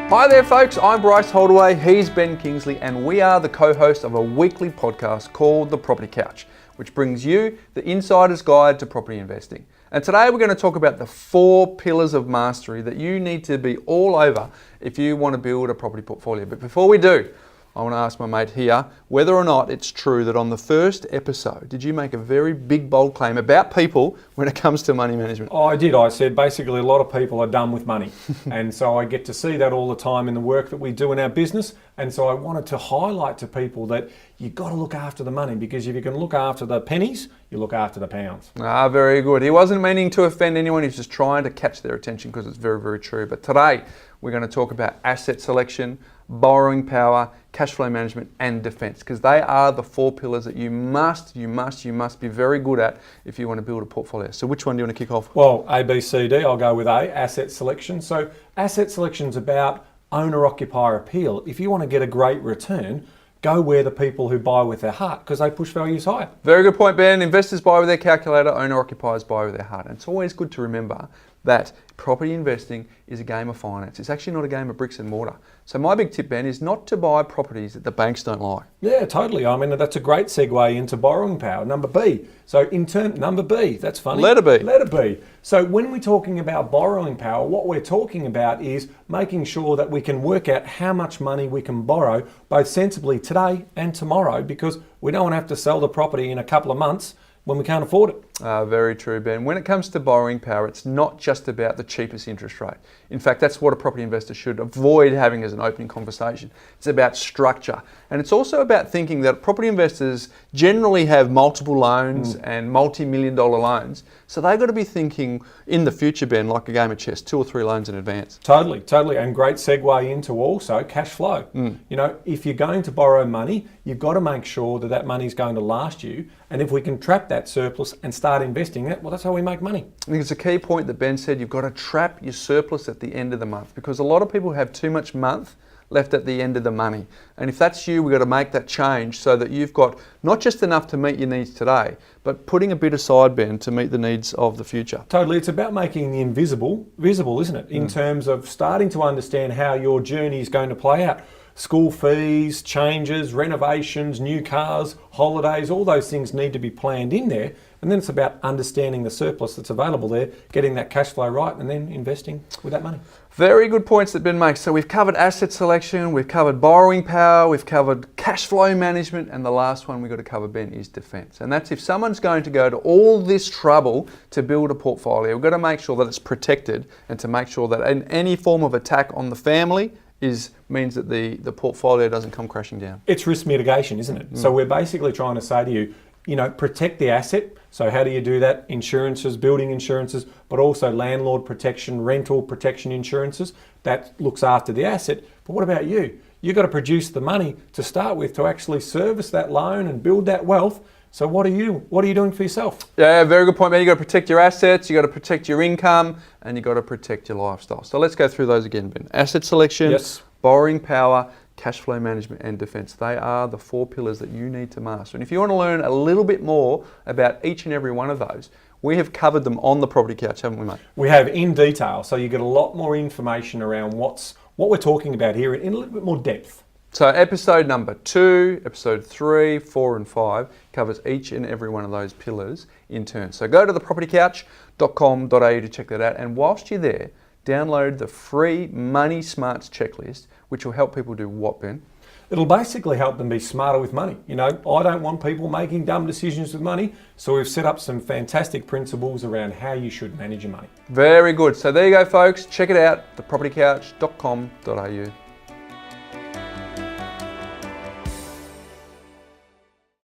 Hi there folks, I'm Bryce Holdaway, he's Ben Kingsley, and we are the co-hosts of a weekly podcast called The Property Couch, which brings you the insider's guide to property investing. And today we're going to talk about the 4 pillars of mastery that you need to be all over if you want to build a property portfolio. But before we do, I want to ask my mate here whether or not it's true that on the first episode, did you make a very big, bold claim about people when it comes to money management? Oh, I did. I said basically a lot of people are done with money. And so I get to see that all the time in the work that we do in our business. And so I wanted to highlight to people that you've got to look after the money, because if you can look after the pennies, you look after the pounds. Ah, very good. He wasn't meaning to offend anyone. He's just trying to catch their attention because it's very, very true. But today we're going to talk about asset selection, borrowing power, cash flow management, and defense, because they are the 4 pillars that you must be very good at if you want to build a portfolio. So which one do you want to kick off? Well, ABCD, I'll go with A, asset selection. So asset selection is about owner-occupier appeal. If you want to get a great return, go where the people who buy with their heart, because they push values higher. Very good point, Ben. Investors buy with their calculator, owner-occupiers buy with their heart. And it's always good to remember that property investing is a game of finance. It's actually not a game of bricks and mortar. So my big tip, Ben, is not to buy properties that the banks don't like. Yeah, totally. I mean, that's a great segue into borrowing power. Number B. So number B, that's funny. Letter B. Letter B. So when we're talking about borrowing power, what we're talking about is making sure that we can work out how much money we can borrow, both sensibly today and tomorrow, because we don't want to have to sell the property in a couple of months when we can't afford it. Very true, Ben. When it comes to borrowing power, it's not just about the cheapest interest rate. In fact, that's what a property investor should avoid having as an opening conversation. It's about structure. And it's also about thinking that property investors generally have multiple loans and multi-million-dollar loans. So they've got to be thinking in the future, Ben, like a game of chess, 2 or 3 loans in advance. Totally. And great segue into also cash flow. You know, if you're going to borrow money, you've got to make sure that that money's going to last you. And if we can trap that surplus and start investing it, well, that's how we make money. I think it's a key point that Ben said. You've got to trap your surplus at the end of the month, because a lot of people have too much month left at the end of the money. And if that's you, we've got to make that change so that you've got not just enough to meet your needs today, but putting a bit aside, Ben, to meet the needs of the future. Totally. It's about making the invisible visible, isn't it? In terms of starting to understand how your journey is going to play out. School fees, changes, renovations, new cars, holidays, all those things need to be planned in there. And then it's about understanding the surplus that's available there, getting that cash flow right, and then investing with that money. Very good points that Ben makes. So we've covered asset selection, we've covered borrowing power, we've covered cash flow management, and the last one we've got to cover, Ben, is defense. And that's if someone's going to go to all this trouble to build a portfolio, we've got to make sure that it's protected, and to make sure that in any form of attack on the family means that the portfolio doesn't come crashing down. It's risk mitigation, isn't it? So we're basically trying to say to you, protect the asset. So how do you do that? Insurances, building insurances, but also landlord protection, rental protection insurances. That looks after the asset. But what about you? You've got to produce the money to start with to actually service that loan and build that wealth. So what are you doing for yourself? Yeah, very good point, man. You've got to protect your assets, you've got to protect your income, and you've got to protect your lifestyle. So let's go through those again, Ben. Asset selection, yes. Borrowing power, cash flow management, and defense. They are the 4 pillars that you need to master. And if you want to learn a little bit more about each and every one of those, we have covered them on the Property Couch, haven't we, mate? We have in detail. So you get a lot more information around what we're talking about here in a little bit more depth. So episode number 2, episode 3, 4 and 5 covers each and every one of those pillars in turn. So go to thepropertycouch.com.au to check that out. And whilst you're there, download the free Money Smarts checklist, which will help people do what, Ben? It'll basically help them be smarter with money. I don't want people making dumb decisions with money. So we've set up some fantastic principles around how you should manage your money. Very good. So there you go, folks. Check it out, thepropertycouch.com.au.